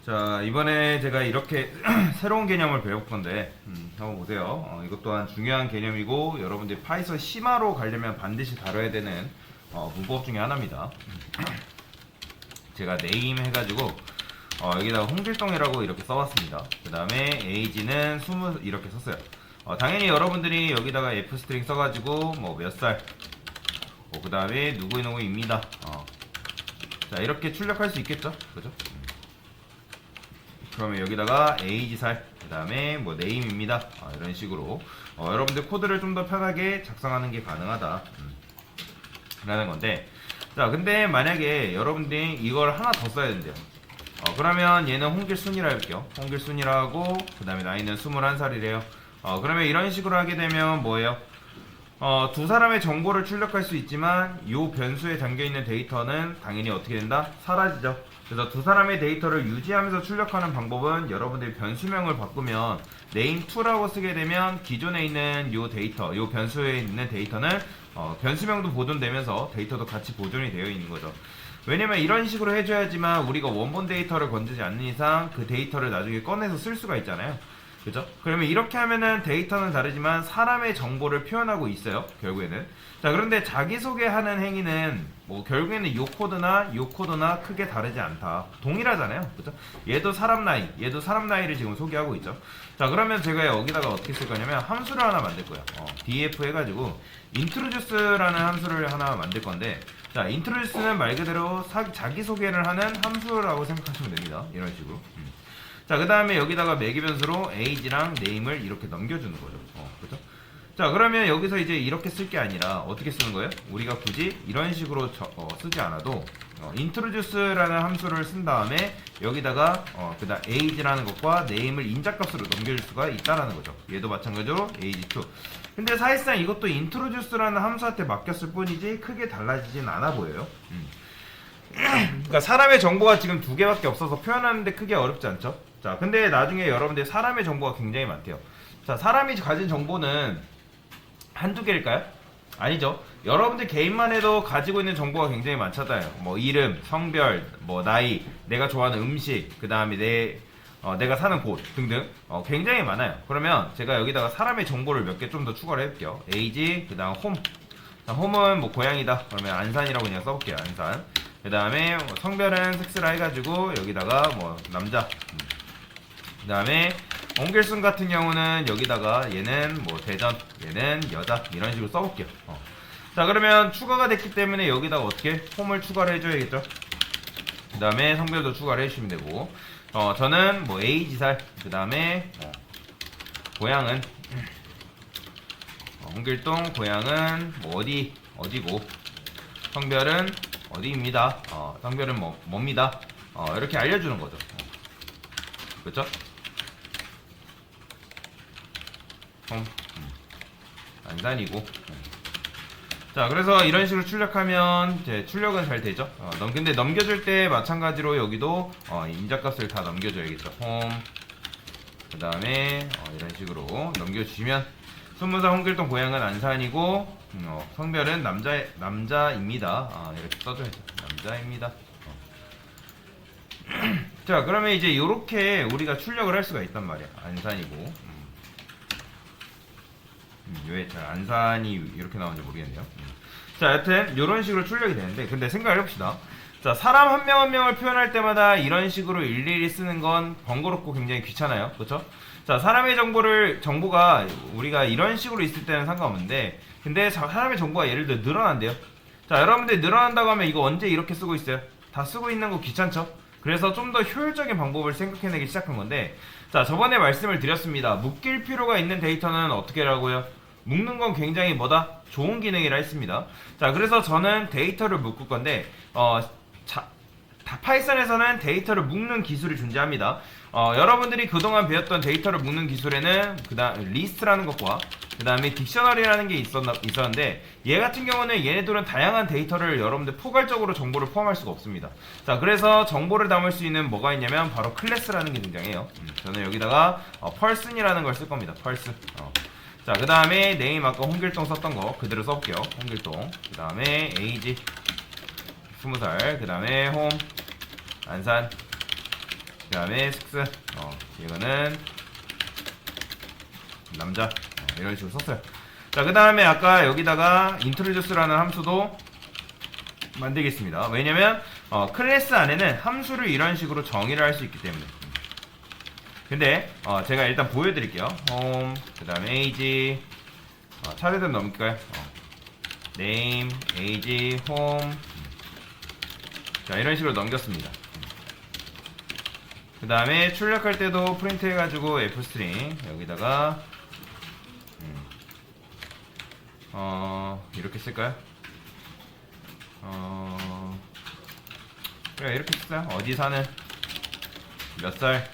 자, 이번에 제가 이렇게 새로운 개념을 배울 건데 한번 보세요. 이것 또한 중요한 개념이고 여러분들이 파이썬 심화로 가려면 반드시 다뤄야 되는 문법 중에 하나입니다. 제가 네임 해가지고 여기다가 홍길동이라고 이렇게 써왔습니다. 그 다음에 age는 20 이렇게 썼어요. 당연히 여러분들이 여기다가 f 스트링 써가지고 뭐 몇 살, 그 다음에 누구입니다. 자, 이렇게 출력할 수 있겠죠, 그죠? 그러면 여기다가 age 살, 그 다음에 뭐 name입니다. 이런 식으로 여러분들 코드를 좀 더 편하게 작성하는 게 가능하다 라는 건데, 자, 근데 만약에 여러분들이 이걸 하나 더 써야 된대요. 그러면 얘는 홍길순이라 해볼게요. 홍길순이라고, 그 다음에 나이는 21살이래요. 그러면 이런 식으로 하게 되면 뭐예요? 두 사람의 정보를 출력할 수 있지만 이 변수에 담겨있는 데이터는 당연히 어떻게 된다? 사라지죠. 그래서 두 사람의 데이터를 유지하면서 출력하는 방법은 여러분들이 변수명을 바꾸면 name2라고 쓰게 되면 기존에 있는 이 데이터, 이 변수에 있는 데이터는 변수명도 보존되면서 데이터도 같이 보존이 되어 있는 거죠. 왜냐면 이런 식으로 해줘야지만 우리가 원본 데이터를 건드지 않는 이상 그 데이터를 나중에 꺼내서 쓸 수가 있잖아요. 그죠? 그러면 이렇게 하면은 데이터는 다르지만 사람의 정보를 표현하고 있어요, 결국에는. 자, 그런데 자기소개하는 행위는 뭐 결국에는 요 코드나 크게 다르지 않다. 동일하잖아요. 그죠? 얘도 사람 나이, 얘도 사람 나이를 지금 소개하고 있죠. 자, 그러면 제가 여기다가 어떻게 쓸 거냐면 함수를 하나 만들 거예요. df 해가지고 introduce라는 함수를 하나 만들 건데, 자, introduce는 말 그대로 자기소개를 하는 함수라고 생각하시면 됩니다. 이런 식으로. 자, 그 다음에 여기다가 매개 변수로 age랑 name을 이렇게 넘겨주는 거죠. 그죠? 자, 그러면 여기서 이제 이렇게 쓸 게 아니라 어떻게 쓰는 거예요? 우리가 굳이 이런 식으로 쓰지 않아도 introduce라는 함수를 쓴 다음에 여기다가 그다음 age라는 것과 name을 인자값으로 넘겨줄 수가 있다라는 거죠. 얘도 마찬가지로 age2. 근데 사실상 이것도 introduce라는 함수한테 맡겼을 뿐이지 크게 달라지진 않아 보여요. 그러니까 사람의 정보가 지금 두 개밖에 없어서 표현하는데 크게 어렵지 않죠? 자, 근데 나중에 여러분들 사람의 정보가 굉장히 많대요. 자, 사람이 가진 정보는 한두 개일까요? 아니죠. 여러분들 개인만 해도 가지고 있는 정보가 굉장히 많잖아요. 뭐 이름, 성별, 뭐 나이, 내가 좋아하는 음식, 그 다음에 내가 사는 곳 등등 굉장히 많아요. 그러면 제가 여기다가 사람의 정보를 몇 개 좀 더 추가를 해볼게요. age, 그 다음 home. 자, home은 뭐 고향이다. 그러면 안산이라고 그냥 써볼게요. 안산. 그 다음에 성별은 섹스라 해가지고 여기다가 뭐 남자. 그 다음에 홍길순 같은 경우는 여기다가 얘는 뭐 대전, 얘는 여자, 이런 식으로 써볼게요. 자, 그러면 추가가 됐기 때문에 여기다가 어떻게 홈을 추가를 해줘야겠죠. 그 다음에 성별도 추가를 해주시면 되고, 저는 뭐 age살, 그 다음에 고향은 홍길동, 고향은 뭐 어디고, 성별은 어디입니다. 성별은 뭡니다. 이렇게 알려주는 거죠. 그렇죠? 안산이고. 자, 그래서 이런 식으로 출력하면 이제 출력은 잘 되죠. 근데 넘겨줄 때 마찬가지로 여기도 인자값을 다 넘겨줘야겠죠. 홈, 그 다음에 이런 식으로 넘겨주시면 20살 홍길동, 고향은 안산이고, 성별은 남자입니다. 이렇게 써줘야죠. 남자입니다. 자, 그러면 이제 이렇게 우리가 출력을 할 수가 있단 말이야. 안산이고. 왜 잘 안산이 이렇게 나오는지 모르겠네요. 자, 여튼 이런 식으로 출력이 되는데, 근데 생각을 해봅시다. 자, 사람 한 명 한 명을 표현할 때마다 이런 식으로 일일이 쓰는 건 번거롭고 굉장히 귀찮아요. 그렇죠? 자, 사람의 정보가 우리가 이런 식으로 있을 때는 상관없는데, 근데 사람의 정보가 예를 들어 늘어난대요. 자, 여러분들 늘어난다고 하면 이거 언제 이렇게 쓰고 있어요? 다 쓰고 있는 거 귀찮죠? 그래서 좀 더 효율적인 방법을 생각해내기 시작한 건데, 자, 저번에 말씀을 드렸습니다. 묶일 필요가 있는 데이터는 어떻게 하라고요? 묶는 건 굉장히 좋은 기능이라 했습니다. 자, 그래서 저는 데이터를 묶을 건데, 파이썬에서는 데이터를 묶는 기술이 존재합니다. 여러분들이 그동안 배웠던 데이터를 묶는 기술에는 리스트라는 것과 그 다음에 딕셔너리라는 게 있었는데, 얘 같은 경우는 얘네들은 다양한 데이터를 여러분들 포괄적으로 정보를 포함할 수가 없습니다. 자, 그래서 정보를 담을 수 있는 뭐가 있냐면 바로 클래스라는 게 등장해요. 저는 여기다가 person이라는 걸 쓸 겁니다. person. 자, 그 다음에 name 아까 홍길동 썼던 거 그대로 써볼게요. 홍길동. 그 다음에 age 20살. 그 다음에 home 안산. 그 다음에 섹스, 이거는 남자, 이런 식으로 썼어요. 자, 그 다음에 아까 여기다가 introduce라는 함수도 만들겠습니다. 왜냐면 클래스 안에는 함수를 이런 식으로 정의를 할 수 있기 때문에. 근데 제가 일단 보여드릴게요. home, 그 다음에 age, 차례대로 넘길까요? name, age, home. 자, 이런 식으로 넘겼습니다. 그 다음에 출력할 때도 프린트 해가지고 fstring 여기다가 이렇게 쓸까요? 그래, 이렇게 쓸까요? 어디 사는, 몇 살,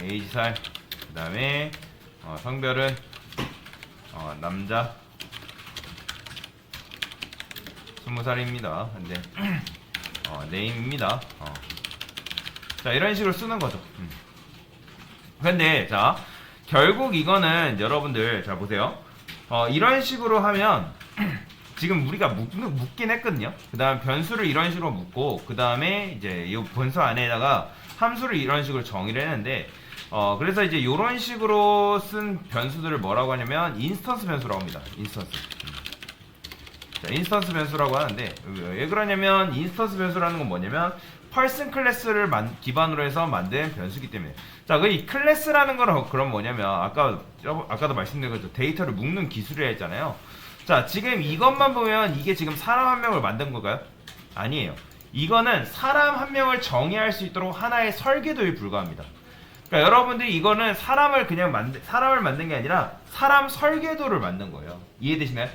에이지 살, 그 다음에 성별은 남자, 20살입니다. 근데 네임입니다. 자, 이런 식으로 쓰는 거죠. 근데 자, 결국 이거는 여러분들 잘 보세요. 이런 식으로 하면 지금 우리가 묶긴 했거든요. 그 다음 변수를 이런 식으로 묶고, 그 다음에 이제 이 변수 안에다가 함수를 이런 식으로 정의를 했는데, 그래서 이제 이런 식으로 쓴 변수들을 뭐라고 하냐면 인스턴스 변수라고 합니다. 인스턴스. 자, 인스턴스 변수라고 하는데, 왜 그러냐면 인스턴스 변수라는 건 뭐냐면 펄슨 클래스를 기반으로 해서 만든 변수기 때문에. 자, 이 클래스라는 거는 그럼 뭐냐면 아까도 말씀드린 거죠. 데이터를 묶는 기술이라 했잖아요. 자, 지금 이것만 보면 이게 지금 사람 한 명을 만든 건가요? 아니에요. 이거는 사람 한 명을 정의할 수 있도록 하나의 설계도에 불과합니다. 그러니까 여러분들이 이거는 사람을 만든 게 아니라 사람 설계도를 만든 거예요. 이해되시나요?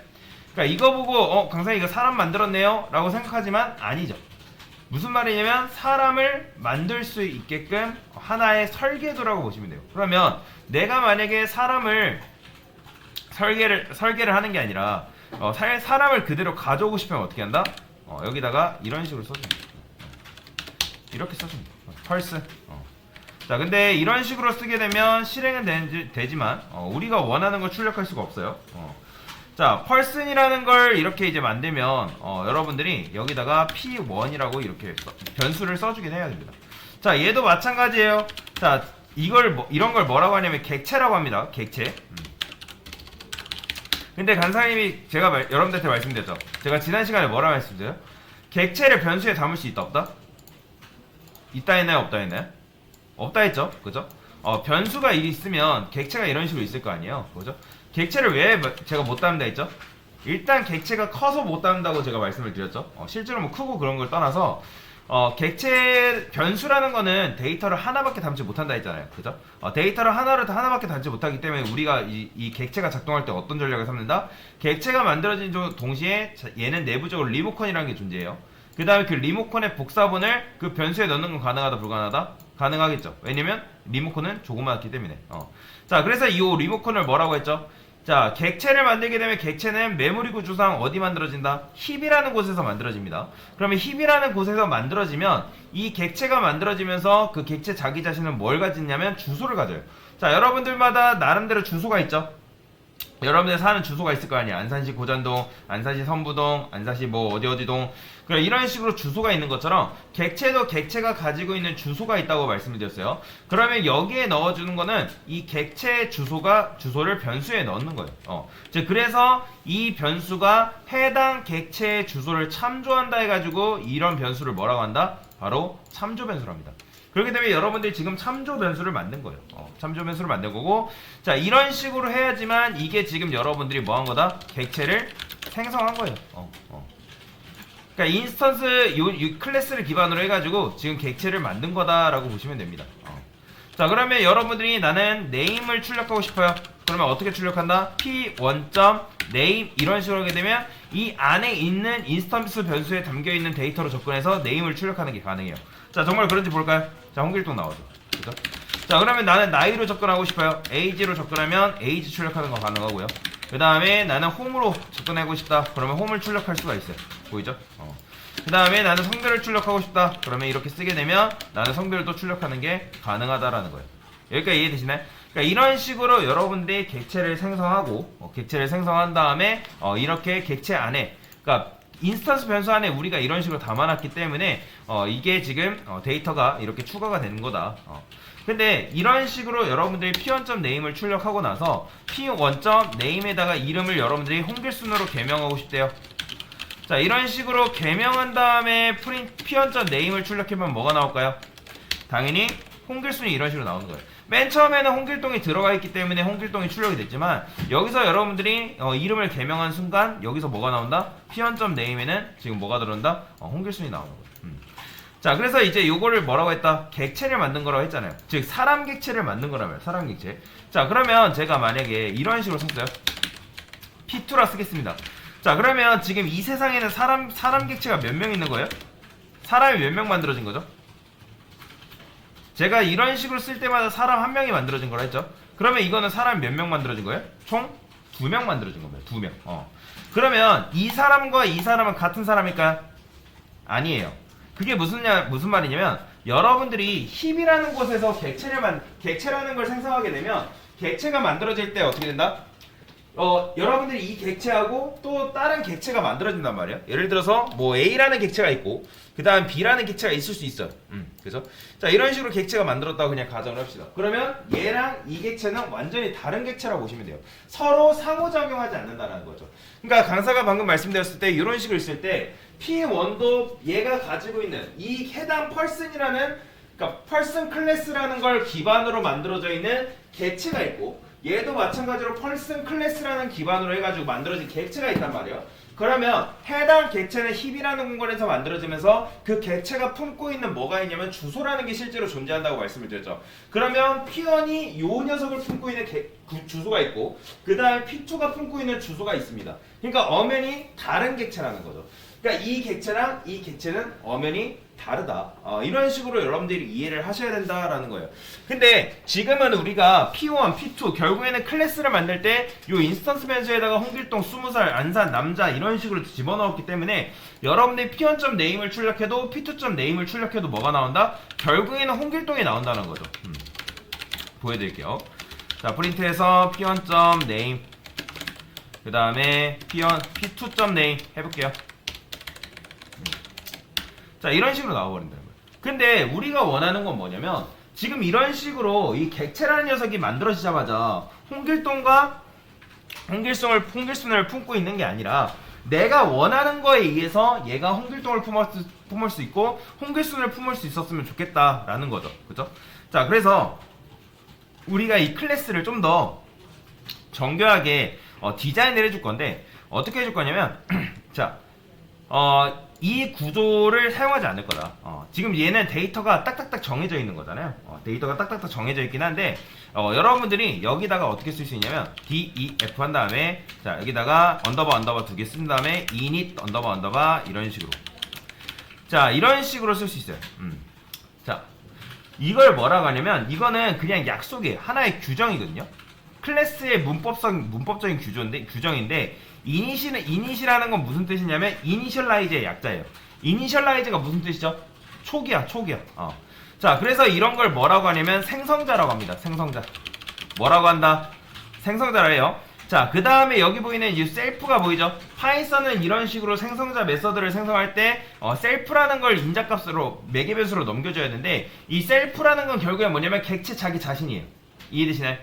그러니까 이거 보고 강사님 이거 사람 만들었네요 라고 생각하지만 아니죠. 무슨 말이냐면 사람을 만들 수 있게끔 하나의 설계도라고 보시면 돼요. 그러면 내가 만약에 사람을 설계를 하는 게 아니라 사람을 그대로 가져오고 싶으면 어떻게 한다? 여기다가 이런 식으로 써줍니다. 이렇게 써줍니다. 펄스. 자, 근데 이런 식으로 쓰게 되면 실행은 되지만 우리가 원하는 걸 출력할 수가 없어요. 자, 펄슨이라는 걸 이렇게 이제 만들면 여러분들이 여기다가 p1이라고 이렇게 변수를 써주긴 해야 됩니다. 자, 얘도 마찬가지예요. 자, 이런 걸 뭐라고 하냐면 객체라고 합니다. 객체. 근데 간사님이 제가 여러분들한테 말씀드렸죠. 제가 지난 시간에 뭐라고 말씀드렸어요? 객체를 변수에 담을 수 있다 없다? 있다 했나요? 없다 했나요? 없다 했죠? 그죠? 변수가 있으면 객체가 이런 식으로 있을 거 아니에요? 그죠? 객체를 왜 제가 못 담는다 했죠? 일단 객체가 커서 못 담는다고 제가 말씀을 드렸죠. 실제로 뭐 크고 그런 걸 떠나서 객체 변수라는 거는 데이터를 하나밖에 담지 못한다 했잖아요. 그죠? 데이터를 하나밖에 담지 못하기 때문에 우리가 이 객체가 작동할 때 어떤 전략을 삼는다? 객체가 만들어진 동시에 얘는 내부적으로 리모컨이라는 게 존재해요. 그 다음에 그 리모컨의 복사본을 그 변수에 넣는 건 가능하다 불가능하다? 가능하겠죠. 왜냐면 리모컨은 조그맣기 때문에. 자, 그래서 이 리모컨을 뭐라고 했죠? 자, 객체를 만들게 되면 객체는 메모리 구조상 어디 만들어진다? 힙이라는 곳에서 만들어집니다. 그러면 힙이라는 곳에서 만들어지면 이 객체가 만들어지면서 그 객체 자기 자신은 뭘 가지냐면 주소를 가져요. 자, 여러분들마다 나름대로 주소가 있죠? 여러분들 사는 주소가 있을 거 아니에요. 안산시 고잔동, 안산시 선부동, 안산시 뭐 어디동. 그래, 이런 식으로 주소가 있는 것처럼 객체도 객체가 가지고 있는 주소가 있다고 말씀을 드렸어요. 그러면 여기에 넣어주는 거는 이 객체 주소를 변수에 넣는 거예요. 그래서 이 변수가 해당 객체의 주소를 참조한다 해가지고 이런 변수를 뭐라고 한다? 바로 참조 변수랍니다. 그렇기 때문에 여러분들이 지금 참조 변수를 만든 거예요. 참조 변수를 만든 거고, 자, 이런 식으로 해야지만 이게 지금 여러분들이 뭐 한 거다? 객체를 생성한 거예요. 그러니까 인스턴스 이 클래스를 기반으로 해가지고 지금 객체를 만든 거다라고 보시면 됩니다. 자, 그러면 여러분들이 나는 name을 출력하고 싶어요. 그러면 어떻게 출력한다? p1.name 이런 식으로 하게 되면 이 안에 있는 인스턴스 변수에 담겨있는 데이터로 접근해서 name을 출력하는 게 가능해요. 자, 정말 그런지 볼까요? 자, 홍길동 나오죠. 그죠? 자, 그러면 나는 나이로 접근하고 싶어요. age로 접근하면 age 출력하는 거 가능하고요. 그 다음에 나는 홈으로 접근하고 싶다. 그러면 홈을 출력할 수가 있어요. 보이죠? 그 다음에 나는 성별을 출력하고 싶다. 그러면 이렇게 쓰게 되면 나는 성별도 출력하는 게 가능하다라는 거예요. 여기까지 이해되시나요? 그러니까 이런 식으로 여러분들이 객체를 생성하고 객체를 생성한 다음에 이렇게 객체 안에, 그러니까 인스턴스 변수 안에 우리가 이런 식으로 담아놨기 때문에 이게 지금 데이터가 이렇게 추가가 되는 거다. 근데 이런 식으로 여러분들이 p1.name을 출력하고 나서 p1.name에다가 이름을 여러분들이 홍길순으로 개명하고 싶대요. 자, 이런 식으로 개명한 다음에 p1.name을 출력해보면 뭐가 나올까요? 당연히 홍길순이 이런 식으로 나오는 거예요. 맨 처음에는 홍길동이 들어가 있기 때문에 홍길동이 출력이 됐지만 여기서 여러분들이 이름을 개명한 순간 여기서 뭐가 나온다? p1.name에는 지금 뭐가 들어온다? 홍길순이 나오는 거예요. 자, 그래서 이제 요거를 뭐라고 했다? 객체를 만든 거라고 했잖아요. 즉 사람 객체를 만든 거라면 사람 객체. 자, 그러면 제가 만약에 이런 식으로 썼어요. p2라 쓰겠습니다. 자, 그러면 지금 이 세상에는 사람 객체가 몇 명 있는 거예요? 사람이 몇 명 만들어진 거죠? 제가 이런 식으로 쓸 때마다 사람 한 명이 만들어진 거라 했죠? 그러면 이거는 사람이 몇 명 만들어진 거예요? 총 2명 만들어진 겁니다. 2명. 그러면 이 사람과 이 사람은 같은 사람일까요? 아니에요. 그게 무슨 말이냐면 여러분들이 힙이라는 곳에서 객체라는 걸 생성하게 되면 객체가 만들어질 때 어떻게 된다? 여러분들이 이 객체하고 또 다른 객체가 만들어진단 말이에요. 예를 들어서 뭐 A라는 객체가 있고 그 다음 B라는 객체가 있을 수 있어요. 그래서 자, 이런 식으로 객체가 만들었다고 그냥 가정을 합시다. 그러면 얘랑 이 객체는 완전히 다른 객체라고 보시면 돼요. 서로 상호작용하지 않는다는 거죠. 그러니까 강사가 방금 말씀드렸을 때 이런 식으로 있을 때 P1도 얘가 가지고 있는 이 해당 펄슨이라는, 그러니까 펄슨 클래스라는 걸 기반으로 만들어져 있는 객체가 있고 얘도 마찬가지로 펄슨 클래스라는 기반으로 해가지고 만들어진 객체가 있단 말이에요. 그러면 해당 객체는 힙이라는 공간에서 만들어지면서 그 객체가 품고 있는 뭐가 있냐면 주소라는 게 실제로 존재한다고 말씀을 드렸죠. 그러면 P1이 요 녀석을 품고 있는 주소가 있고 그 다음에 P2가 품고 있는 주소가 있습니다. 그러니까 엄연히 다른 객체라는 거죠. 그러니까 이 객체랑 이 객체는 엄연히 다르다. 이런 식으로 여러분들이 이해를 하셔야 된다라는 거예요. 근데 지금은 우리가 P1, P2 결국에는 클래스를 만들 때 요 인스턴스 변수에다가 홍길동, 20살, 안산, 남자 이런 식으로 집어넣었기 때문에 여러분들이 P1.name을 출력해도 P2.name을 출력해도 뭐가 나온다? 결국에는 홍길동이 나온다는 거죠. 보여드릴게요. 자, 프린트해서 P1.name 그 다음에 P2.name 해볼게요. 자, 이런 식으로 나와버린다는 거예요. 근데 우리가 원하는 건 뭐냐면 지금 이런 식으로 이 객체라는 녀석이 만들어지자마자 홍길순을 품고 있는 게 아니라 내가 원하는 거에 의해서 얘가 홍길동을 품을 수 있고 홍길순을 품을 수 있었으면 좋겠다라는 거죠. 그죠? 자, 그래서 우리가 이 클래스를 좀 더 정교하게 디자인을 해줄 건데 어떻게 해줄 거냐면 자, 이 구조를 사용하지 않을 거다. 지금 얘는 데이터가 딱딱딱 정해져 있는 거잖아요. 데이터가 딱딱딱 정해져 있긴 한데 여러분들이 여기다가 어떻게 쓸 수 있냐면 def 한 다음에 자, 여기다가 언더바 두 개 쓴 다음에 init 언더바 이런 식으로 자, 이런 식으로 쓸 수 있어요. 자, 이걸 뭐라고 하냐면 이거는 그냥 약속이에요. 하나의 규정이거든요. 클래스의 문법적인 규정인데 이니시라는 건 무슨 뜻이냐면 이니셜라이즈의 약자예요. 이니셜라이즈가 무슨 뜻이죠? 초기야. 자, 그래서 이런 걸 뭐라고 하냐면 생성자라고 합니다. 생성자. 뭐라고 한다? 생성자라 해요. 자, 그 다음에 여기 보이는 이 셀프가 보이죠? 파이썬은 이런 식으로 생성자 메서드를 생성할 때 셀프라는 걸 인자값으로 매개변수로 넘겨줘야 되는데 이 셀프라는 건 결국에 뭐냐면 객체 자기 자신이에요. 이해되시나요?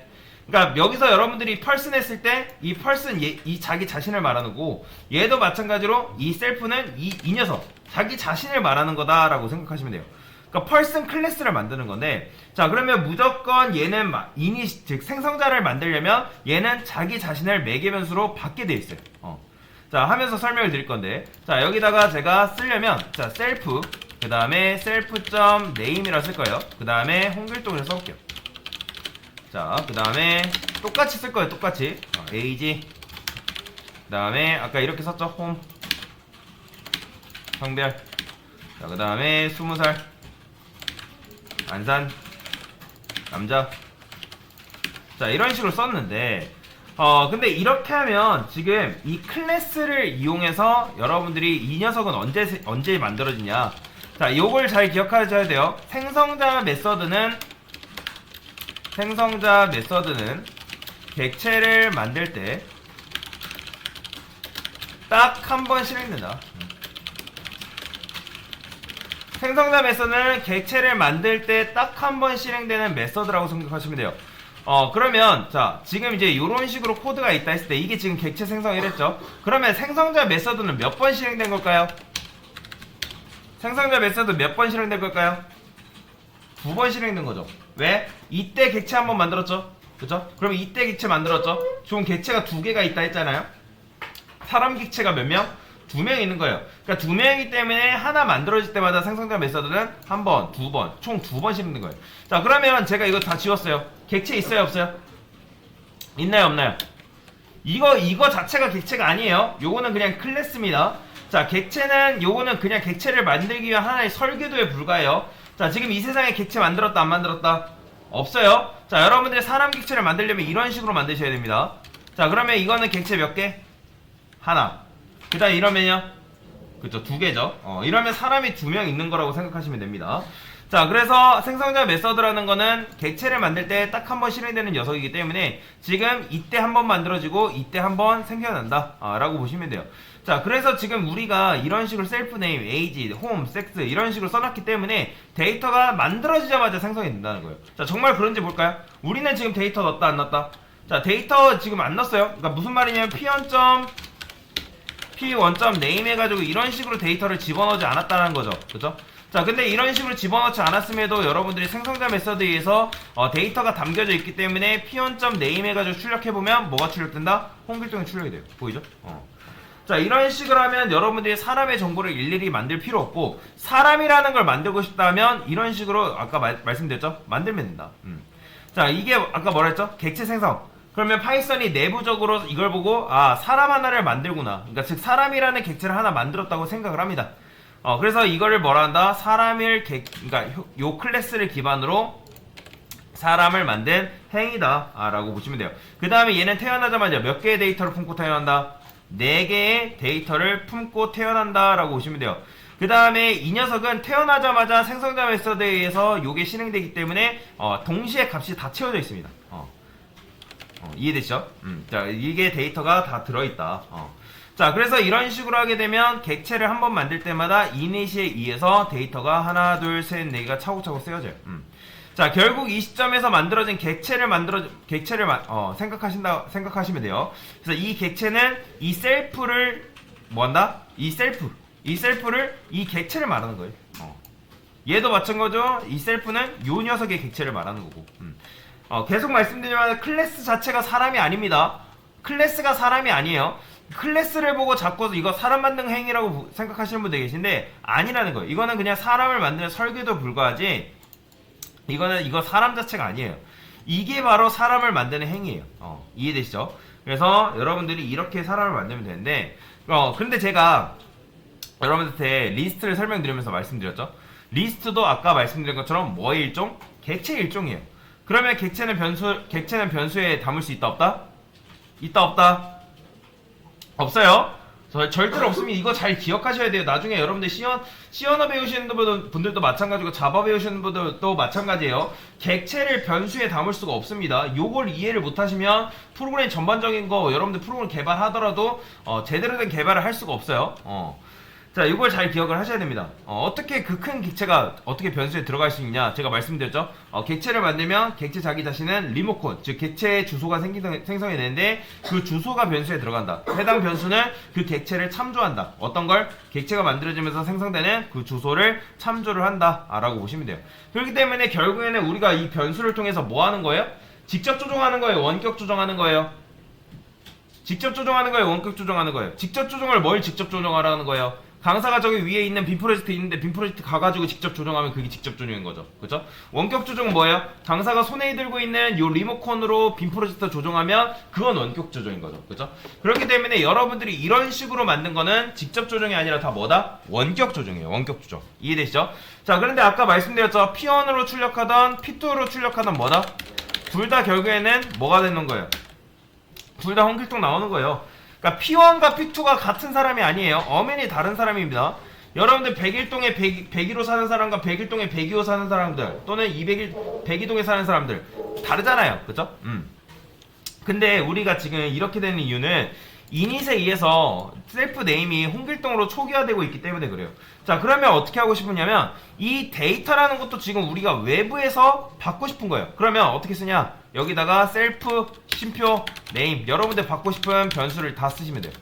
그러니까 여기서 여러분들이 펄슨 했을 때 이 펄슨 이 자기 자신을 말하는 거고 얘도 마찬가지로 이 셀프는 이 녀석 자기 자신을 말하는 거다라고 생각하시면 돼요. 그러니까 펄슨 클래스를 만드는 건데 자, 그러면 무조건 얘는 즉 생성자를 만들려면 얘는 자기 자신을 매개변수로 받게 돼 있어요. 자, 하면서 설명을 드릴 건데 자, 여기다가 제가 쓰려면 자, 셀프 그 다음에 self.name이라 쓸 거예요. 그 다음에 홍길동을 써볼게요. 자, 그 다음에 똑같이 쓸 거예요. 똑같이 age 그 다음에 아까 이렇게 썼죠. 홈 성별 자, 그 다음에 20살 안산 남자 자, 이런 식으로 썼는데 근데 이렇게 하면 지금 이 클래스를 이용해서 여러분들이 이 녀석은 언제 만들어지냐 자, 요걸 잘 기억하셔야 돼요. 생성자 메서드는 객체를 만들 때 딱 한 번 실행된다. 생성자 메서드는 객체를 만들 때 딱 한 번 실행되는 메서드라고 생각하시면 돼요. 그러면 자 지금 이제 이런 식으로 코드가 있다 했을 때 이게 지금 객체 생성이랬죠. 그러면 생성자 메서드는 몇 번 실행된 걸까요? 생성자 메서드 몇 번 실행된 걸까요? 2번 실행된 거죠. 왜? 이때 객체 한 번 만들었죠. 그죠? 그럼 이때 객체 만들었죠. 지금 객체가 2개가 있다 했잖아요. 사람 객체가 몇 명? 2명 있는 거예요. 그러니까 2명이기 때문에 하나 만들어질 때마다 생성자 메서드는 한 번, 2번, 총 2번 실행된 거예요. 자, 그러면 제가 이거 다 지웠어요. 객체 있어요, 없어요? 있나요, 없나요? 이거 자체가 객체가 아니에요. 요거는 그냥 클래스입니다. 자, 객체는 요거는 그냥 객체를 만들기 위한 하나의 설계도에 불과해요. 자, 지금 이 세상에 객체 만들었다, 안 만들었다? 없어요. 자, 여러분들이 사람 객체를 만들려면 이런 식으로 만드셔야 됩니다. 자, 그러면 이거는 객체 몇 개? 하나. 그 다음 이러면요? 그쵸, 2개죠. 이러면 사람이 2명 있는 거라고 생각하시면 됩니다. 자, 그래서 생성자 메서드라는 거는 객체를 만들 때 딱 한 번 실행되는 녀석이기 때문에 지금 이때 한 번 만들어지고 이때 한 번 생겨난다 라고 보시면 돼요. 자, 그래서 지금 우리가 이런 식으로 셀프 네임, 에이지, 홈, 섹스 이런 식으로 써놨기 때문에 데이터가 만들어지자마자 생성이 된다는 거예요. 자, 정말 그런지 볼까요? 우리는 지금 데이터 넣었다 안 넣었다? 자, 데이터 지금 안 넣었어요. 그러니까 무슨 말이냐면 p1.name 해가지고 이런 식으로 데이터를 집어넣지 않았다는 거죠. 그죠? 자, 근데 이런 식으로 집어넣지 않았음에도 여러분들이 생성자 메서드에 의해서 데이터가 담겨져 있기 때문에 p1.name 해가지고 출력해보면 뭐가 출력된다? 홍길동이 출력이 돼요. 보이죠? 자, 이런 식으로 하면 여러분들이 사람의 정보를 일일이 만들 필요 없고 사람이라는 걸 만들고 싶다면 이런 식으로 아까 말씀드렸죠? 만들면 된다. 자, 이게 아까 뭐라 했죠? 객체 생성. 그러면 파이썬이 내부적으로 이걸 보고 사람 하나를 만들구나. 그러니까 즉 사람이라는 객체를 하나 만들었다고 생각을 합니다. 그래서 이거를 뭐라 한다? 그러니까 요 클래스를 기반으로 사람을 만든 행위다 라고 보시면 돼요. 그 다음에 얘는 태어나자마자 몇 개의 데이터를 품고 태어난다? 4개의 데이터를 품고 태어난다 라고 보시면 돼요. 그 다음에 이 녀석은 태어나자마자 생성자 메서드에 의해서 요게 실행되기 때문에 동시에 값이 다 채워져 있습니다. 이해되시죠? 자, 이게 데이터가 다 들어있다. 자, 그래서 이런 식으로 하게 되면 객체를 한번 만들 때마다 이니시에 의해서 데이터가 하나, 둘, 셋, 네 개가 차곡차곡 쓰여져요. 자, 결국 이 시점에서 만들어진 생각하시면 돼요. 그래서 이 객체는 이 셀프를 뭐 한다? 이 셀프를 이 객체를 말하는 거예요. 얘도 마찬가지죠. 이 셀프는 요 녀석의 객체를 말하는 거고. 계속 말씀드리지만 클래스 자체가 사람이 아닙니다. 클래스가 사람이 아니에요. 클래스를 보고 자꾸 이거 사람 만든 행위라고 생각하시는 분들 계신데 아니라는 거예요. 이거는 그냥 사람을 만드는 설계도 불과하지 이거 사람 자체가 아니에요. 이게 바로 사람을 만드는 행위예요. 이해되시죠? 그래서 여러분들이 이렇게 사람을 만들면 되는데 근데 제가 여러분들한테 리스트를 설명드리면서 말씀드렸죠. 리스트도 아까 말씀드린 것처럼 뭐의 일종? 객체의 일종이에요. 그러면 객체는 변수에 담을 수 있다 없다? 있다 없다? 없어요. 절대로 없으면 이거 잘 기억하셔야 돼요. 나중에 여러분들 C언어 배우시는 분들도 마찬가지고 자바 배우시는 분들도 마찬가지예요. 객체를 변수에 담을 수가 없습니다. 요걸 이해를 못하시면 프로그램 전반적인 거 여러분들 프로그램 개발하더라도 제대로 된 개발을 할 수가 없어요. 자, 이걸 잘 기억을 하셔야 됩니다. 어떻게 그 큰 객체가 어떻게 변수에 들어갈 수 있냐? 제가 말씀드렸죠. 객체를 만들면 객체 자기 자신은 리모컨, 즉 객체의 주소가 생성이 되는데 그 주소가 변수에 들어간다. 해당 변수는 그 객체를 참조한다. 어떤 걸? 객체가 만들어지면서 생성되는 그 주소를 참조를 한다 라고 보시면 돼요. 그렇기 때문에 결국에는 우리가 이 변수를 통해서 뭐 하는 거예요? 직접 조종하는 거예요? 원격 조종하는 거예요? 직접 조종하는 거예요? 원격 조종하는 거예요? 직접 조종을 뭘 직접 조종하라는 거예요? 강사가 저기 위에 있는 빔 프로젝트 있는데 빔 프로젝트 가가지고 직접 조종하면 그게 직접 조종인 거죠. 그죠? 원격 조종은 뭐예요? 강사가 손에 들고 있는 요 리모컨으로 빔 프로젝터 조종하면 그건 원격 조종인 거죠. 그죠? 그렇기 때문에 여러분들이 이런 식으로 만든 거는 직접 조종이 아니라 다 뭐다? 원격 조종이에요. 원격 조종. 이해되시죠? 자, 그런데 아까 말씀드렸죠. P1으로 출력하던 P2로 출력하던 뭐다? 둘 다 결국에는 뭐가 되는 거예요? 둘 다 홍길동 나오는 거예요. 그러니까 P1과 P2가 같은 사람이 아니에요. 엄연히 다른 사람입니다. 여러분들 101동에 101호 사는 사람과 101동에 102호 사는 사람들 또는 102동에 사는 사람들 다르잖아요. 그죠? 근데 우리가 지금 이렇게 되는 이유는 이닛에 의해서 셀프 네임이 홍길동으로 초기화되고 있기 때문에 그래요. 자, 그러면 어떻게 하고 싶으냐면 이 데이터라는 것도 지금 우리가 외부에서 받고 싶은 거예요. 그러면 어떻게 쓰냐? 여기다가 셀프 쉼표 네임, 여러분들 받고 싶은 변수를 다 쓰시면 돼요.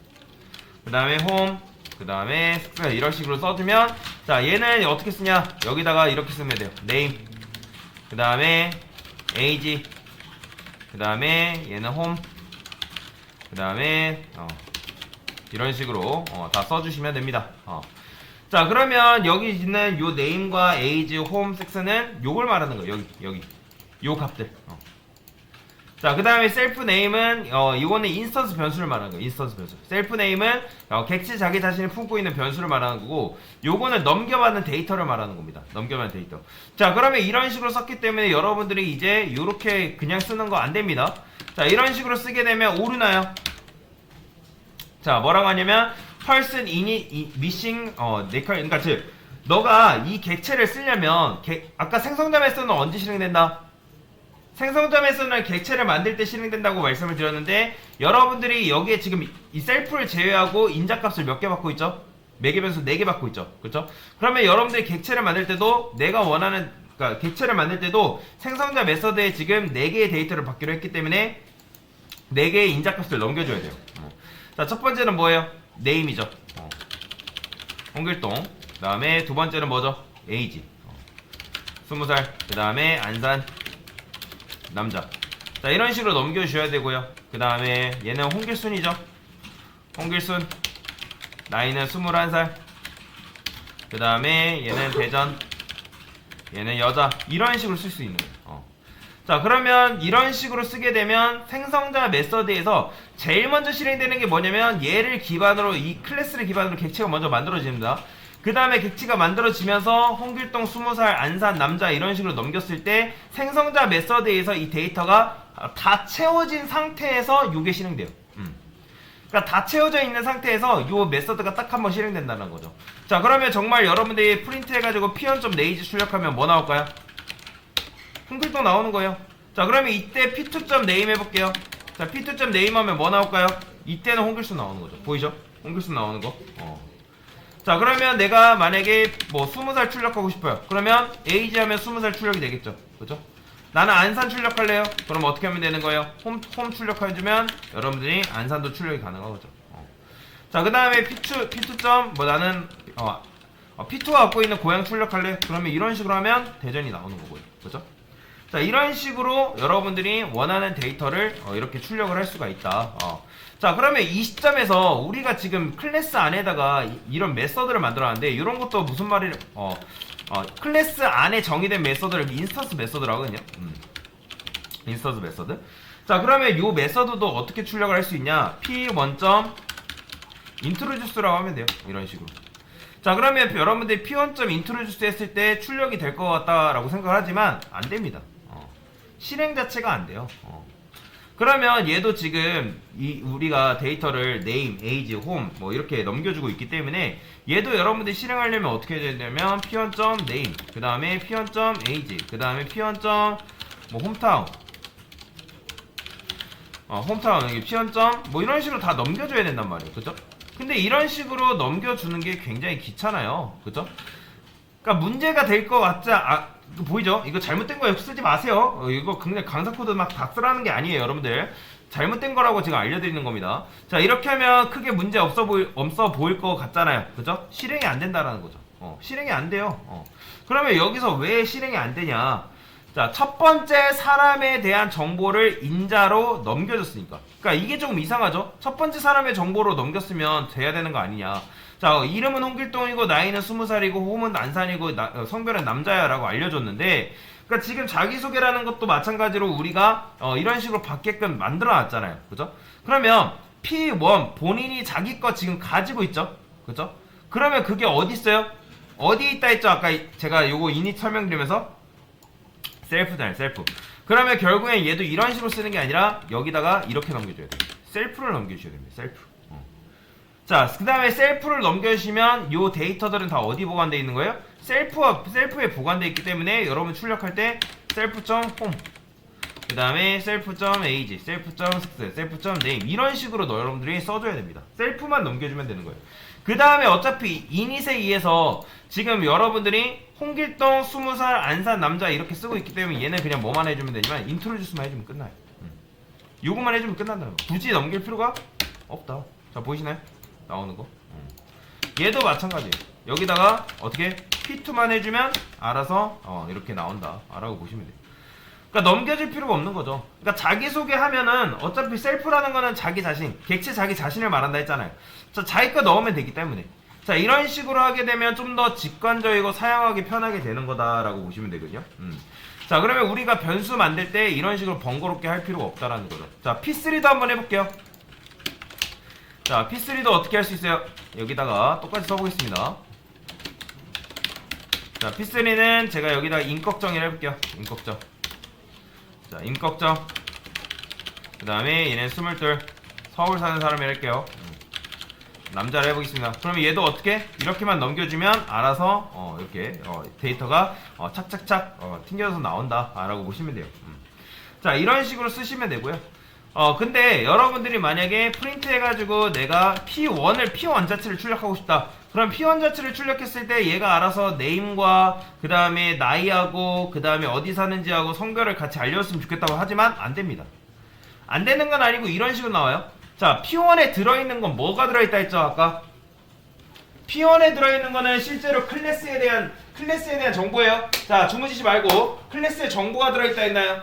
그 다음에 홈, 그 다음에 이런 식으로 써주면, 자, 얘는 어떻게 쓰냐? 여기다가 이렇게 쓰면 돼요. 네임, 그 다음에 age, 그 다음에 얘는 홈, 그 다음에 이런 식으로 다 써주시면 됩니다. 자, 그러면 여기 있는 요 네임과 age, 홈, 섹스는 요걸 말하는 거예요. 여기 요 값들. 자, 그 다음에 셀프 네임은 이거는 인스턴스 변수를 말하는 거예요. 인스턴스 변수. 셀프 네임은 객체 자기 자신이 품고 있는 변수를 말하는 거고, 요거는 넘겨받는 데이터를 말하는 겁니다. 넘겨받는 데이터. 자, 그러면 이런 식으로 썼기 때문에 여러분들이 이제 요렇게 그냥 쓰는 거 안 됩니다. 자, 이런 식으로 쓰게 되면 오르나요? 자, 뭐라고 하냐면 person in missing 그러니까 즉 너가 이 객체를 쓰려면 아까 생성자 메서드는 언제 실행된다? 생성자 메서드는 객체를 만들 때 실행된다고 말씀을 드렸는데, 여러분들이 여기에 지금 이 셀프를 제외하고 인자값을 몇 개 받고 있죠? 매개 변수 4개 받고 있죠. 그렇죠? 그러면 여러분들이 객체를 만들 때도 내가 원하는, 그러니까 객체를 만들 때도 생성자 메서드에 지금 4개의 데이터를 받기로 했기 때문에 4개의 인자값을 넘겨줘야 돼요. 자, 첫 번째는 뭐예요? 네임이죠. 홍길동. 그 다음에 두 번째는 뭐죠? 에이지. 20살. 그 다음에 안산. 남자. 자, 이런 식으로 넘겨주셔야 되고요. 그 다음에 얘는 홍길순이죠. 홍길순. 나이는 21살. 그 다음에 얘는 대전. 얘는 여자. 이런 식으로 쓸 수 있는 거예요. 자, 그러면 이런 식으로 쓰게 되면 생성자 메서드에서 제일 먼저 실행되는 게 뭐냐면, 얘를 기반으로, 이 클래스를 기반으로 객체가 먼저 만들어집니다. 그 다음에 객체가 만들어지면서 홍길동 20살 안산 남자 이런 식으로 넘겼을 때 생성자 메서드에서 이 데이터가 다 채워진 상태에서 요게 실행돼요. 그러니까 다 채워져 있는 상태에서 요 메서드가 딱 한번 실행된다는 거죠. 자, 그러면 정말 여러분들이 프린트 해가지고 p1.nage 출력하면 뭐 나올까요? 홍길동 나오는 거예요. 자, 그러면 이때 p2.name 해볼게요. 자, p2.name 하면 뭐 나올까요? 이때는 홍길순 나오는 거죠. 보이죠? 홍길순 나오는 거. 자, 그러면 내가 만약에 뭐 20살 출력하고 싶어요. 그러면 에이지 하면 20살 출력이 되겠죠. 그죠? 나는 안산 출력할래요. 그럼 어떻게 하면 되는 거예요? 홈 출력해주면 여러분들이 안산도 출력이 가능한 거죠. 자, 그 다음에 p2. 나는 p2가 갖고 있는 고향 출력할래. 그러면 이런 식으로 하면 대전이 나오는 거고요. 그죠? 자, 이런 식으로 여러분들이 원하는 데이터를 이렇게 출력을 할 수가 있다. 자, 그러면 이 시점에서 우리가 지금 클래스 안에다가 이런 메서드를 만들어놨는데, 이런 것도 무슨 말이 클래스 안에 정의된 메서드를 인스턴스 메서드라고 하거든요. 인스턴스 메서드. 자, 그러면 이 메서드도 어떻게 출력을 할 수 있냐? p1.introduce라고 하면 돼요. 이런 식으로. 자, 그러면 여러분들이 p1.introduce 했을 때 출력이 될 것 같다라고 생각을 하지만 안 됩니다. 실행 자체가 안 돼요. 그러면 얘도 지금 우리가 데이터를 name, age, home 뭐 이렇게 넘겨주고 있기 때문에 얘도 여러분들이 실행하려면 어떻게 해야 되냐면 p1.name, 그 다음에 p1.age, 그 다음에 p1. hometown, hometown 여기 p1. 뭐 이런 식으로 다 넘겨줘야 된단 말이에요. 그죠? 근데 이런 식으로 넘겨주는 게 굉장히 귀찮아요. 그죠? 그러니까 문제가 될 것 같지 이거 보이죠? 이거 잘못된 거예요. 쓰지 마세요. 이거 그냥 강사 코드 막 다 쓰라는 게 아니에요, 여러분들. 잘못된 거라고 제가 알려드리는 겁니다. 자, 이렇게 하면 크게 문제 없어 보일 것 같잖아요. 그죠? 실행이 안 된다라는 거죠. 실행이 안 돼요. 그러면 여기서 왜 실행이 안 되냐? 자, 첫 번째 사람에 대한 정보를 인자로 넘겨줬으니까. 그러니까 이게 조금 이상하죠? 첫 번째 사람의 정보로 넘겼으면 돼야 되는 거 아니냐. 자, 이름은 홍길동이고 나이는 20살이고 홈은 안산이고 성별은 남자야 라고 알려줬는데, 그러니까 지금 자기소개라는 것도 마찬가지로 우리가 이런 식으로 받게끔 만들어 놨잖아요. 그죠? 그러면 P1 본인이 자기 거 지금 가지고 있죠? 그죠? 그러면 그게 어디 있어요? 어디 있다 했죠? 아까 제가 요거 이닛 설명드리면서 셀프잖아요. 셀프. 그러면 결국엔 얘도 이런 식으로 쓰는 게 아니라 여기다가 이렇게 넘겨줘야 돼요. 셀프를 넘겨주셔야 됩니다. 셀프. 자, 그 다음에 셀프를 넘겨주시면 요 데이터들은 다 어디 보관되어 있는 거예요? 셀프에 보관되어 있기 때문에 여러분 출력할 때 셀프.home 그 다음에 self.age, self.success, self.name 이런 식으로 여러분들이 써줘야 됩니다. 셀프만 넘겨주면 되는 거예요. 그 다음에 어차피 이닛에 의해서 지금 여러분들이 홍길동 20살 안산 남자 이렇게 쓰고 있기 때문에 얘는 그냥 뭐만 해주면 되지만 인트로듀스만 해주면 끝나요. 요것만 해주면 끝난다는 거. 굳이 넘길 필요가 없다. 자, 보이시나요? 나오는 거. 얘도 마찬가지예요. 여기다가 어떻게 P2만 해주면 알아서 이렇게 나온다 라고 보시면 돼요. 그러니까 넘겨줄 필요가 없는 거죠. 그러니까 자기소개하면은 어차피 셀프라는 거는 자기 자신, 객체 자기 자신을 말한다 했잖아요. 자, 자기 거 넣으면 되기 때문에. 자, 이런 식으로 하게 되면 좀 더 직관적이고 사용하기 편하게 되는 거다라고 보시면 되거든요. 자, 그러면 우리가 변수 만들 때 이런 식으로 번거롭게 할 필요가 없다라는 거죠. 자, P3도 한번 해볼게요. 자, P3도 어떻게 할 수 있어요? 여기다가 똑같이 써보겠습니다. 자, P3는 제가 여기다가 임꺽정이라 해볼게요. 임꺽정. 자, 임꺽정. 그 다음에 얘는 22 서울 사는 사람이라 할게요. 남자를 해보겠습니다. 그러면 얘도 어떻게? 이렇게만 넘겨주면 알아서 이렇게 데이터가 착착착 튕겨져서 나온다 라고 보시면 돼요. 자, 이런 식으로 쓰시면 되고요. 근데 여러분들이 만약에 프린트 해가지고 내가 P1 자체를 출력하고 싶다. 그럼 P1 자체를 출력했을 때 얘가 알아서 네임과 그 다음에 나이하고 그 다음에 어디 사는지하고 성별을 같이 알려줬으면 좋겠다고 하지만 안 됩니다. 안 되는 건 아니고 이런 식으로 나와요. 자, P1에 들어있는 건 뭐가 들어있다 했죠 아까? P1에 들어있는 거는 실제로 클래스에 대한 정보예요. 자, 주무시지 말고 클래스에 정보가 들어있다 했나요?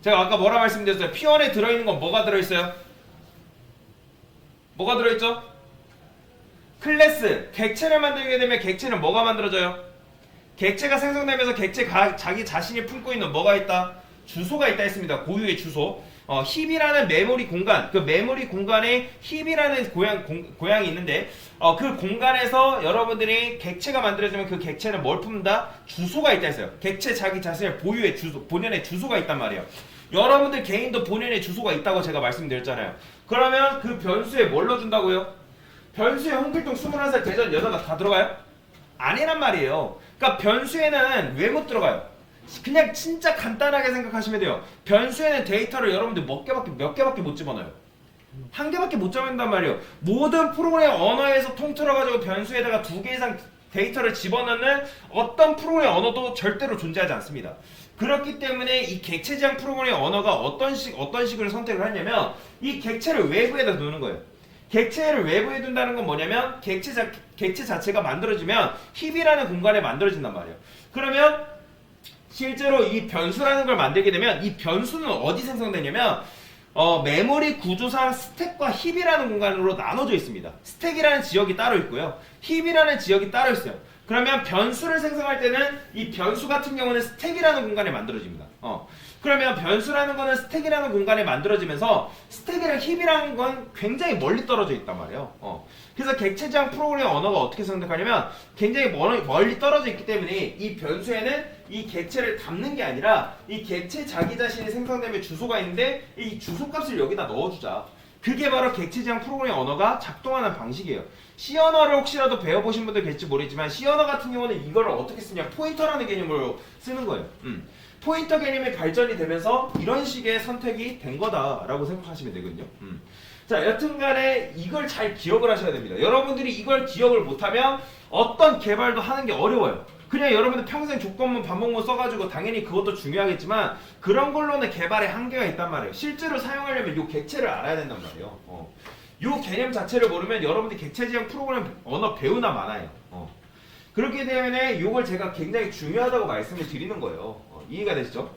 제가 아까 뭐라 말씀드렸어요? P1에 들어있는 건 뭐가 들어있어요? 뭐가 들어있죠? 클래스, 객체를 만들게 되면 객체는 뭐가 만들어져요? 객체가 생성되면서 객체가 자기 자신이 품고 있는 뭐가 있다? 주소가 있다 했습니다. 고유의 주소. 힙이라는 메모리 공간, 그 메모리 공간에 힙이라는 고양이 있는데 그 공간에서 여러분들이 객체가 만들어지면 그 객체는 뭘 품는다? 주소가 있다 했어요. 객체 자기 자신의 보유의 주소, 본연의 주소가 있단 말이에요. 여러분들 개인도 본연의 주소가 있다고 제가 말씀드렸잖아요. 그러면 그 변수에 뭘 넣어준다고요? 변수에 홍길동 21살 대전 여자가 다 들어가요? 아니란 말이에요. 그러니까 변수에는 왜 못 들어가요? 그냥 진짜 간단하게 생각하시면 돼요. 변수에는 데이터를 여러분들 몇 개밖에 못 집어넣어요. 한 개밖에 못 집어넣는단 말이에요. 모든 프로그램 언어에서 통틀어가지고 변수에다가 2개 이상 데이터를 집어넣는 어떤 프로그램 언어도 절대로 존재하지 않습니다. 그렇기 때문에 이 객체지향 프로그램 언어가 어떤 식으로 선택을 하냐면 이 객체를 외부에다 두는 거예요. 객체를 외부에 둔다는 건 뭐냐면 객체 자체가 만들어지면 힙이라는 공간에 만들어진단 말이에요. 그러면 실제로 이 변수라는 걸 만들게 되면 이 변수는 어디 생성되냐면 메모리 구조상 스택과 힙이라는 공간으로 나눠져 있습니다. 스택이라는 지역이 따로 있고요. 힙이라는 지역이 따로 있어요. 그러면 변수를 생성할 때는 이 변수 같은 경우는 스택이라는 공간에 만들어집니다. 그러면 변수라는 거는 스택이라는 공간에 만들어지면서 스택이랑 힙이라는 건 굉장히 멀리 떨어져 있단 말이에요. 그래서 객체지향 프로그램 언어가 어떻게 선택하냐면 굉장히 멀리 떨어져 있기 때문에 이 변수에는 이 객체를 담는 게 아니라 이 객체 자기 자신이 생성되면 주소가 있는데 이 주소 값을 여기다 넣어주자. 그게 바로 객체지향 프로그램 언어가 작동하는 방식이에요. C 언어를 혹시라도 배워보신 분들 계실지 모르겠지만 C 언어 같은 경우는 이거를 어떻게 쓰냐, 포인터라는 개념으로 쓰는 거예요. 포인터 개념이 발전이 되면서 이런 식의 선택이 된 거다라고 생각하시면 되거든요. 자, 여튼간에 이걸 잘 기억을 하셔야 됩니다. 여러분들이 이걸 기억을 못하면 어떤 개발도 하는 게 어려워요. 그냥 여러분들 평생 조건문 반복문 써가지고 당연히 그것도 중요하겠지만 그런 걸로는 개발에 한계가 있단 말이에요. 실제로 사용하려면 이 객체를 알아야 된단 말이에요. 이 개념 자체를 모르면 여러분들이 객체지향 프로그램 언어 배우나 마나요. 그렇기 때문에 이걸 제가 굉장히 중요하다고 말씀을 드리는 거예요. 이해가 되시죠?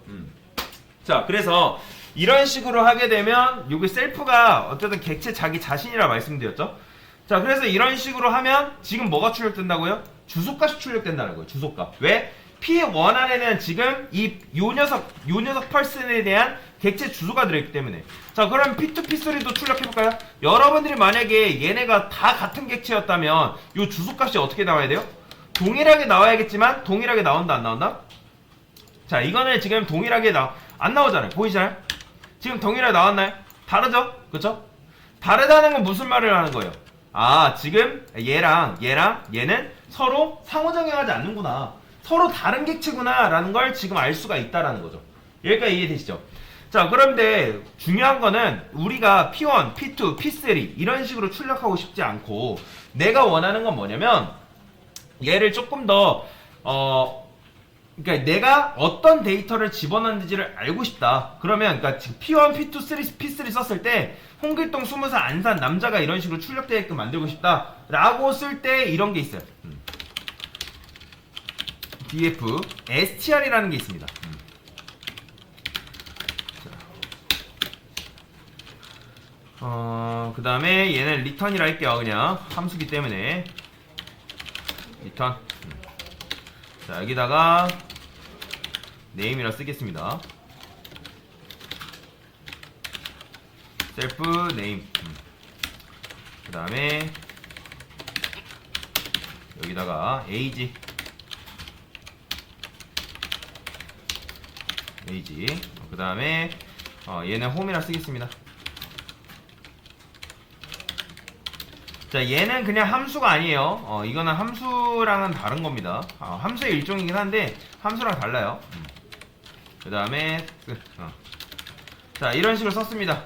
자, 그래서 이런 식으로 하게 되면 여기 셀프가 어쨌든 객체 자기 자신이라 말씀드렸죠? 자, 그래서 이런 식으로 하면 지금 뭐가 출력된다고요? 주소값이 출력된다는 거예요. 주소값. 왜? P1 안에는 지금 요 녀석 펄슨에 대한 객체 주소가 들어있기 때문에. 자, 그럼 P2, P3도 출력해볼까요? 여러분들이 만약에 얘네가 다 같은 객체였다면 요 주소값이 어떻게 나와야 돼요? 동일하게 나와야겠지만 동일하게 나온다 안 나온다? 자, 이거는 지금 동일하게 안 나오잖아요. 보이시나요? 지금 동일하게 나왔나요? 다르죠? 그쵸? 다르다는 건 무슨 말을 하는 거예요? 아, 지금 얘랑 얘는 서로 상호작용하지 않는구나. 서로 다른 객체구나 라는 걸 지금 알 수가 있다라는 거죠. 여기까지 이해되시죠? 자, 그런데 중요한 거는 우리가 P1, P2, P3 이런 식으로 출력하고 싶지 않고 내가 원하는 건 뭐냐면 얘를 조금 더 그러니까 내가 어떤 데이터를 집어넣는지를 알고 싶다. 그러면 그러니까 지금 P1, P2, P3 썼을 때 홍길동 20살 안산 남자가 이런 식으로 출력되게끔 만들고 싶다 라고 쓸 때 이런 게 있어요. df str이라는 게 있습니다. 그 다음에 얘는 return이라 할게요. 그냥 함수기 때문에 return. 자, 여기다가 name이라 쓰겠습니다. self name. 그 다음에 여기다가 age. 그 다음에 얘는 home이라 쓰겠습니다. 자, 얘는 그냥 함수가 아니에요. 이거는 함수랑은 다른 겁니다. 함수의 일종이긴 한데 함수랑 달라요. 그 다음에 자, 이런 식으로 썼습니다.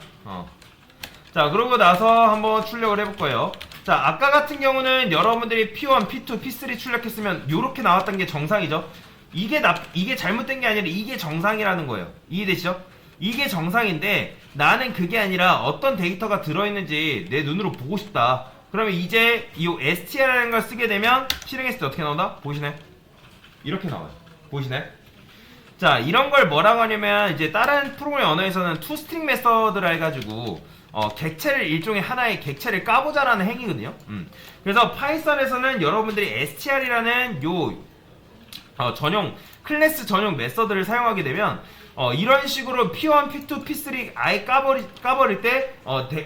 자, 그러고 나서 한번 출력을 해볼 거예요. 자, 아까 같은 경우는 여러분들이 P1, P2, P3 출력했으면 이렇게 나왔던 게 정상이죠. 이게 잘못된 게 아니라 이게 정상이라는 거예요. 이해되시죠? 이게 정상인데 나는 그게 아니라 어떤 데이터가 들어있는지 내 눈으로 보고 싶다. 그러면 이제 이 str이라는 걸 쓰게 되면 실행했을 때 어떻게 나온다? 보이시나요? 이렇게 나와요. 보이시나요? 자, 이런 걸 뭐라고 하냐면 이제 다른 프로그래밍 언어에서는 toString 메서드라 해가지고 객체를 일종의 하나의 객체를 까보자라는 행위거든요. 그래서 파이썬에서는 여러분들이 str이라는 전용 클래스 전용 메서드를 사용하게 되면 이런 식으로 P1, P2, P3 아예 까버릴 때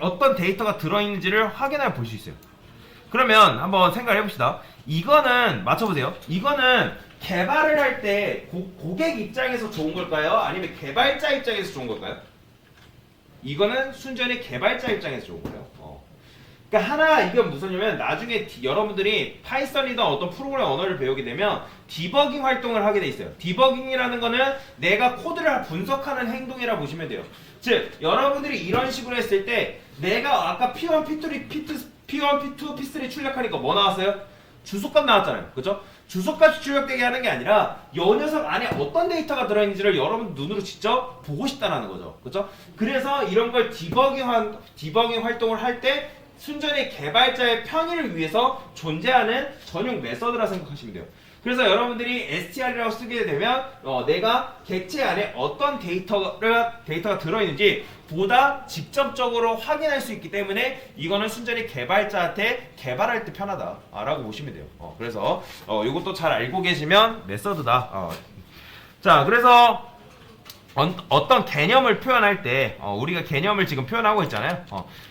어떤 데이터가 들어있는지를 확인해 볼 수 있어요. 그러면 한번 생각을 해봅시다. 이거는 맞춰보세요. 이거는 개발을 할 때 고객 입장에서 좋은 걸까요? 아니면 개발자 입장에서 좋은 걸까요? 이거는 순전히 개발자 입장에서 좋은 거예요. 그러니까 이게 무슨냐면 나중에 여러분들이 파이썬이든 어떤 프로그램 언어를 배우게 되면 디버깅 활동을 하게 돼 있어요. 디버깅이라는 거는 내가 코드를 분석하는 행동이라 보시면 돼요. 즉 여러분들이 이런 식으로 했을 때 내가 아까 P1, P2, P3 출력하니까 뭐 나왔어요? 주소값 나왔잖아요. 그죠? 주소값이 출력되게 하는 게 아니라 이 녀석 안에 어떤 데이터가 들어있는지를 여러분 눈으로 직접 보고 싶다라는 거죠. 그죠? 그래서 이런 걸 디버깅 활동을 할 때 순전히 개발자의 편의를 위해서 존재하는 전용 메서드라 생각하시면 돼요. 그래서 여러분들이 str이라고 쓰게 되면 내가 객체 안에 어떤 데이터가 들어있는지 보다 직접적으로 확인할 수 있기 때문에 이거는 순전히 개발자한테 개발할 때 편하다라고 보시면 돼요. 그래서 이것도 잘 알고 계시면 메서드다. 자, 그래서 어떤 개념을 표현할 때 우리가 개념을 지금 표현하고 있잖아요.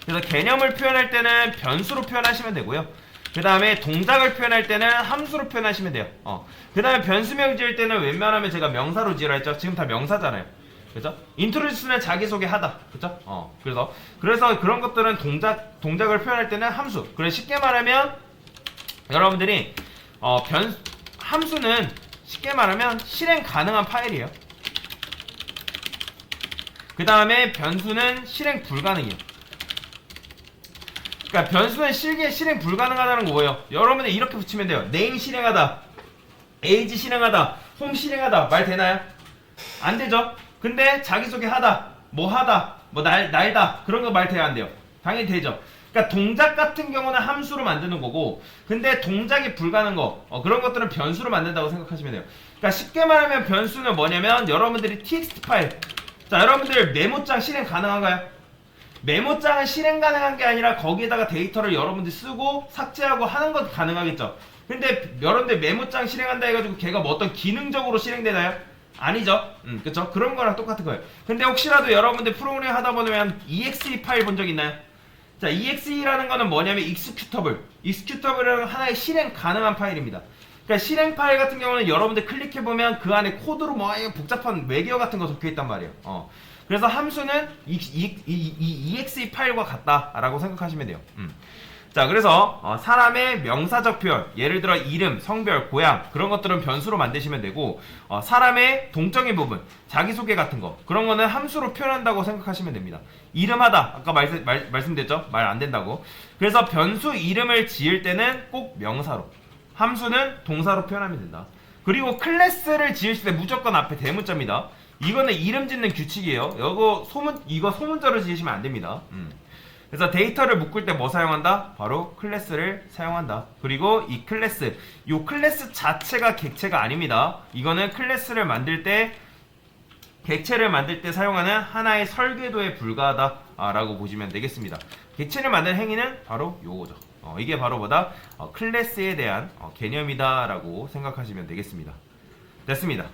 그래서 개념을 표현할 때는 변수로 표현하시면 되고요. 그 다음에 동작을 표현할 때는 함수로 표현하시면 돼요. 그 다음에 변수명 지을 때는 웬만하면 제가 명사로 지으라 했죠. 지금 다 명사잖아요. 그죠? 인트로듀스는 자기소개하다. 그죠? 그래서 그런 것들은 동작을 표현할 때는 함수. 그래서 쉽게 말하면 여러분들이 함수는 쉽게 말하면 실행 가능한 파일이에요. 그 다음에 변수는 실행 불가능이에요. 그러니까 변수는 실행 불가능하다는 거 뭐예요? 여러분들 이렇게 붙이면 돼요. name 실행하다, age 실행하다, home 실행하다. 말 되나요? 안 되죠? 근데 자기소개하다, 뭐 하다, 뭐 날다 그런 거 말 돼요? 안 돼요? 당연히 되죠. 그러니까 동작 같은 경우는 함수로 만드는 거고 근데 동작이 불가능한 거 그런 것들은 변수로 만든다고 생각하시면 돼요. 그러니까 쉽게 말하면 변수는 뭐냐면 여러분들이 txt 파일 자, 여러분들 메모장 실행 가능한가요? 메모장은 실행 가능한 게 아니라 거기에다가 데이터를 여러분들이 쓰고 삭제하고 하는 것 가능하겠죠. 근데 여러분들 메모장 실행한다 해가지고 걔가 뭐 어떤 기능적으로 실행되나요? 아니죠. 그쵸? 그런 거랑 똑같은 거예요. 근데 혹시라도 여러분들 프로그램 하다 보면 exe 파일 본 적 있나요? 자, exe라는 거는 뭐냐면 executable 하나의 실행 가능한 파일입니다. 그러니까 실행 파일 같은 경우는 여러분들 클릭해보면 그 안에 코드로 뭐 복잡한 외계어 같은 거 적혀있단 말이에요. 그래서 함수는 exe 파일과 같다라고 생각하시면 돼요. 자, 그래서 사람의 명사적 표현, 예를 들어 이름, 성별, 고향 그런 것들은 변수로 만드시면 되고 사람의 동적인 부분, 자기소개 같은 거 그런 거는 함수로 표현한다고 생각하시면 됩니다. 이름하다, 아까 말씀드렸죠? 말 안 된다고. 그래서 변수 이름을 지을 때는 꼭 명사로, 함수는 동사로 표현하면 된다. 그리고 클래스를 지으실 때 무조건 앞에 대문자입니다. 이거는 이름 짓는 규칙이에요. 이거 소문자로 지으시면 안 됩니다. 그래서 데이터를 묶을 때 뭐 사용한다? 바로 클래스를 사용한다. 그리고 이 클래스 자체가 객체가 아닙니다. 이거는 클래스를 만들 때, 객체를 만들 때 사용하는 하나의 설계도에 불과하다라고 보시면 되겠습니다. 객체를 만드는 행위는 바로 요거죠. 이게 바로 뭐다? 클래스에 대한 개념이다라고 생각하시면 되겠습니다. 됐습니다.